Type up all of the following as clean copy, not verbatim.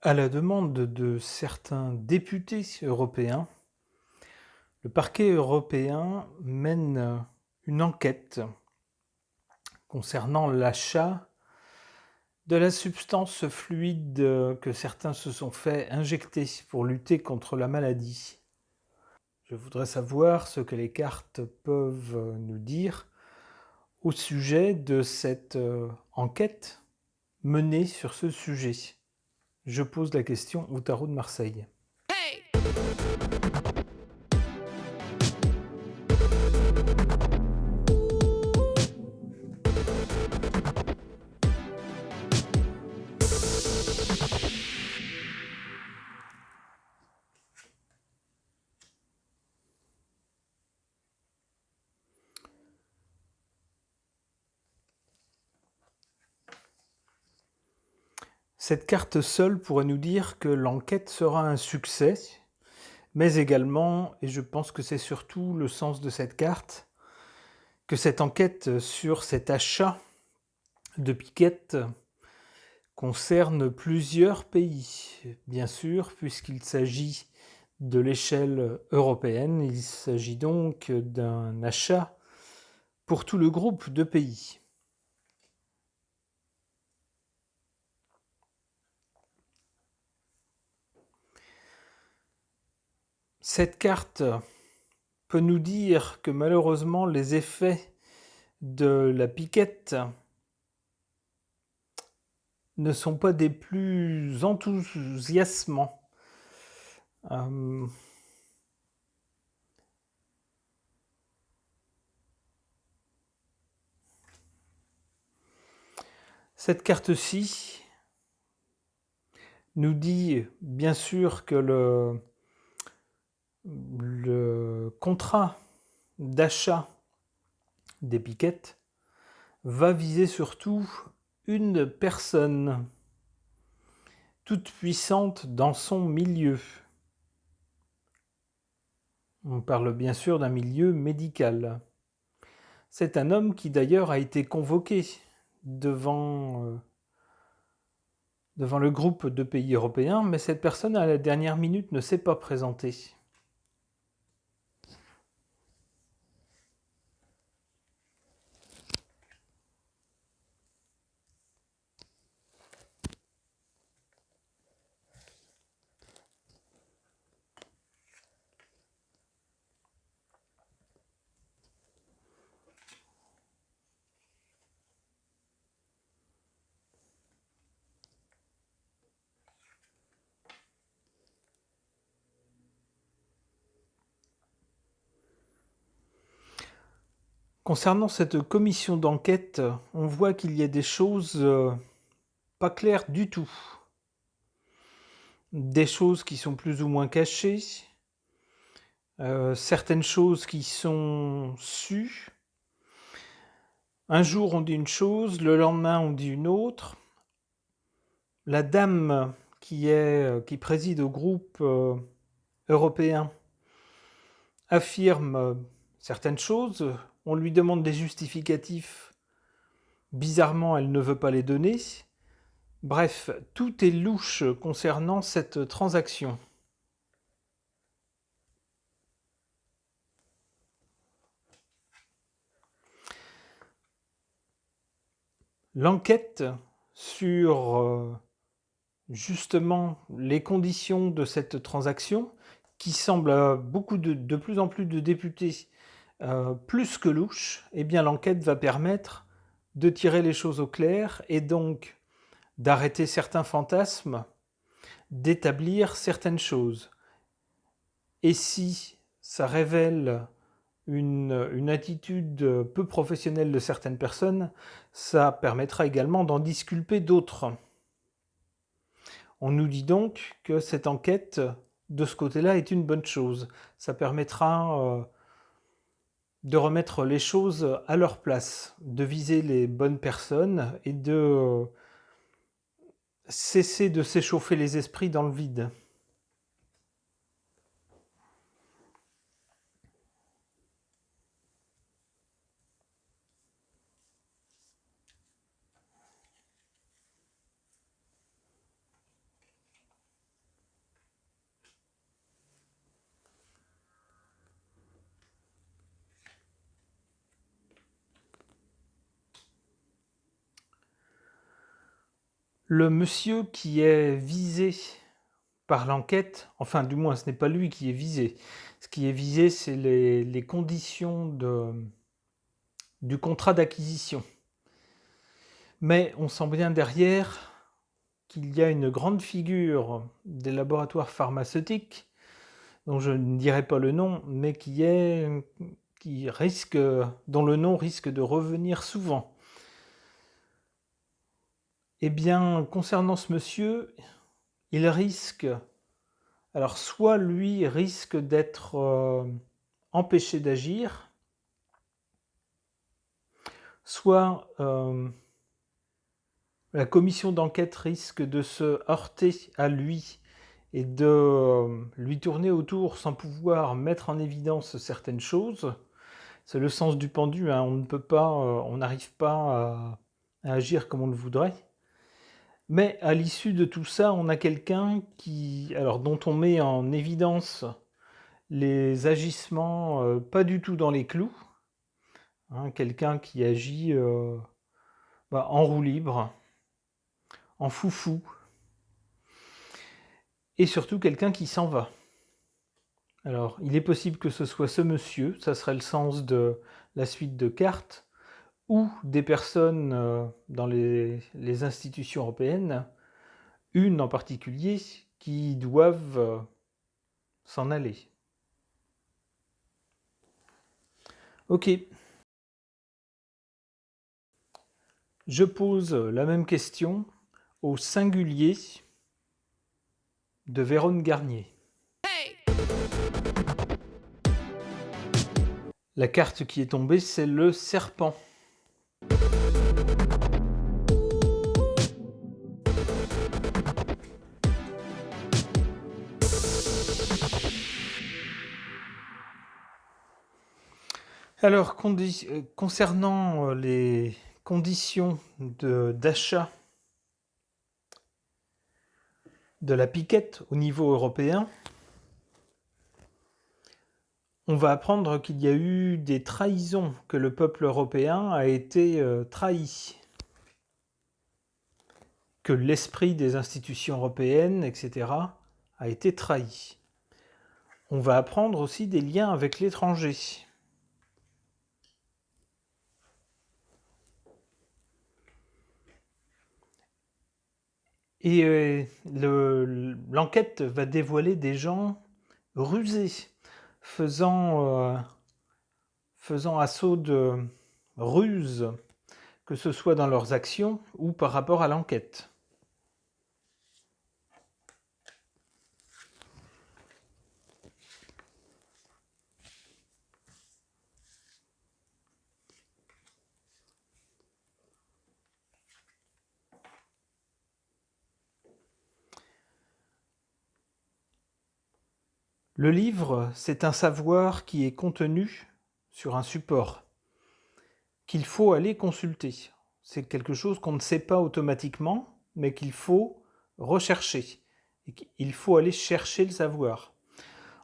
À la demande de certains députés européens, le parquet européen mène une enquête concernant l'achat de la substance fluide que certains se sont fait injecter pour lutter contre la maladie. Je voudrais savoir ce que les cartes peuvent nous dire au sujet de cette enquête menée sur ce sujet. Je pose la question au tarot de Marseille. Cette carte seule pourrait nous dire que l'enquête sera un succès, mais également, et je pense que c'est surtout le sens de cette carte, que cette enquête sur cet achat de piquettes concerne plusieurs pays. Bien sûr, puisqu'il s'agit de l'échelle européenne, il s'agit donc d'un achat pour tout le groupe de pays. Cette carte peut nous dire que malheureusement les effets de la piquette ne sont pas des plus enthousiasmants. Euh, Cette carte-ci nous dit bien sûr que le contrat d'achat des piquettes va viser surtout une personne toute puissante dans son milieu. On parle bien sûr d'un milieu médical. C'est un homme qui d'ailleurs a été convoqué devant le groupe de pays européens, mais cette personne à la dernière minute ne s'est pas présentée. Concernant cette commission d'enquête, on voit qu'il y a des choses pas claires du tout. Des choses qui sont plus ou moins cachées, certaines choses qui sont sues. Un jour on dit une chose, le lendemain on dit une autre. La dame qui préside au groupe européen affirme certaines choses, on lui demande des justificatifs, bizarrement elle ne veut pas les donner. Bref, tout est louche concernant cette transaction. L'enquête sur justement les conditions de cette transaction, qui semble à de plus en plus de députés plus que louche, eh bien l'enquête va permettre de tirer les choses au clair et donc d'arrêter certains fantasmes, d'établir certaines choses. Et si ça révèle une attitude peu professionnelle de certaines personnes, ça permettra également d'en disculper d'autres. On nous dit donc que cette enquête, de ce côté-là, est une bonne chose. Ça permettra de remettre les choses à leur place, de viser les bonnes personnes et de cesser de s'échauffer les esprits dans le vide. Le monsieur qui est visé par l'enquête, enfin du moins ce n'est pas lui qui est visé. Ce qui est visé, c'est les conditions du contrat d'acquisition. Mais on sent bien derrière qu'il y a une grande figure des laboratoires pharmaceutiques, dont je ne dirai pas le nom, mais dont le nom risque de revenir souvent. Eh bien, concernant ce monsieur, il risque... Alors, soit lui risque d'être empêché d'agir, soit la commission d'enquête risque de se heurter à lui et de lui tourner autour sans pouvoir mettre en évidence certaines choses. C'est le sens du pendu, hein. On n'arrive pas à agir comme on le voudrait. Mais à l'issue de tout ça, on a quelqu'un dont on met en évidence les agissements pas du tout dans les clous, hein, quelqu'un qui agit en roue libre, en foufou, et surtout quelqu'un qui s'en va. Alors, il est possible que ce soit ce monsieur, ça serait le sens de la suite de cartes, ou des personnes dans les institutions européennes, une en particulier, qui doivent s'en aller. Ok. Je pose la même question au singulier de Vérone Garnier. La carte qui est tombée, c'est le serpent. Alors, concernant les conditions d'achat de la piquette au niveau européen, on va apprendre qu'il y a eu des trahisons, que le peuple européen a été trahi, que l'esprit des institutions européennes, etc., a été trahi. On va apprendre aussi des liens avec l'étranger. Et l'enquête va dévoiler des gens rusés, faisant assaut de ruse, que ce soit dans leurs actions ou par rapport à l'enquête. Le livre, c'est un savoir qui est contenu sur un support qu'il faut aller consulter. C'est quelque chose qu'on ne sait pas automatiquement, mais qu'il faut rechercher. Il faut aller chercher le savoir.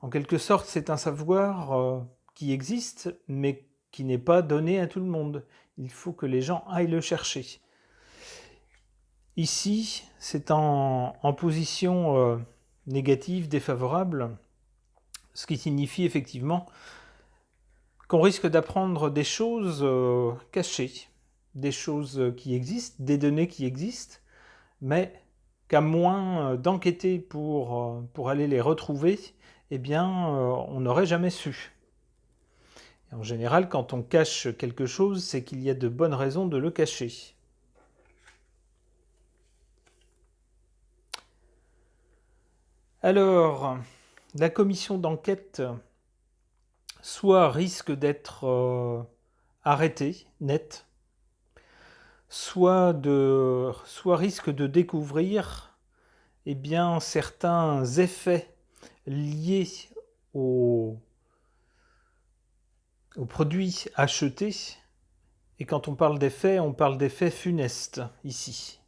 En quelque sorte, c'est un savoir qui existe, mais qui n'est pas donné à tout le monde. Il faut que les gens aillent le chercher. Ici, c'est en position négative, défavorable, ce qui signifie effectivement qu'on risque d'apprendre des choses cachées, des choses qui existent, des données qui existent, mais qu'à moins d'enquêter pour aller les retrouver, eh bien, on n'aurait jamais su. Et en général, quand on cache quelque chose, c'est qu'il y a de bonnes raisons de le cacher. Alors, la commission d'enquête soit risque d'être arrêtée, net, soit risque de découvrir certains effets liés aux produits achetés. Et quand on parle d'effets, on parle d'effets funestes ici.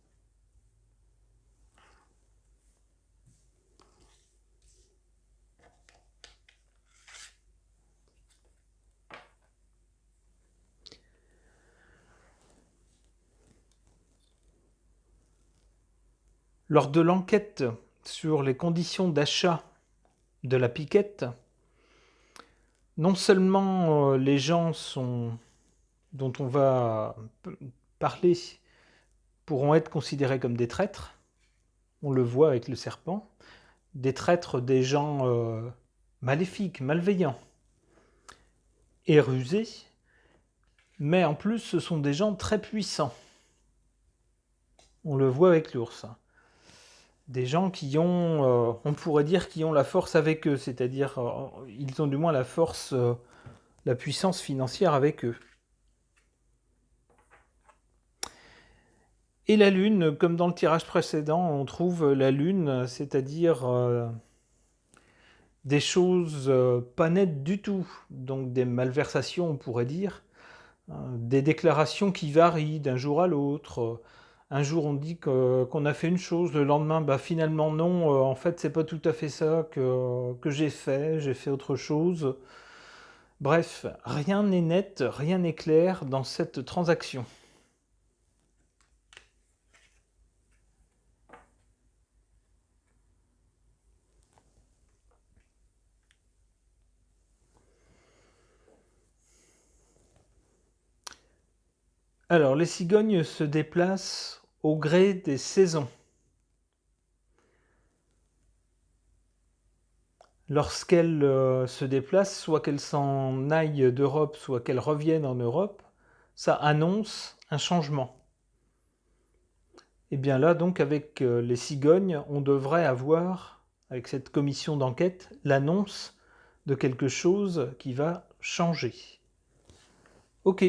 Lors de l'enquête sur les conditions d'achat de la piquette, non seulement les gens dont on va parler pourront être considérés comme des traîtres, on le voit avec le serpent, des traîtres, des gens maléfiques, malveillants et rusés, mais en plus ce sont des gens très puissants. On le voit avec l'ours. Des gens qui ont, on pourrait dire, qui ont la force avec eux, c'est-à-dire ils ont du moins la force, la puissance financière avec eux. Et la lune, comme dans le tirage précédent, on trouve la lune, c'est-à-dire des choses pas nettes du tout, donc des malversations, on pourrait dire, des déclarations qui varient d'un jour à l'autre. Un jour on dit qu'on a fait une chose, le lendemain bah finalement non, en fait c'est pas tout à fait ça que j'ai fait autre chose. Bref, rien n'est net, rien n'est clair dans cette transaction. Alors, les cigognes se déplacent au gré des saisons. Lorsqu'elles se déplacent, soit qu'elles s'en aillent d'Europe, soit qu'elles reviennent en Europe, ça annonce un changement. Et bien là, donc, avec les cigognes, on devrait avoir, avec cette commission d'enquête, l'annonce de quelque chose qui va changer. Ok.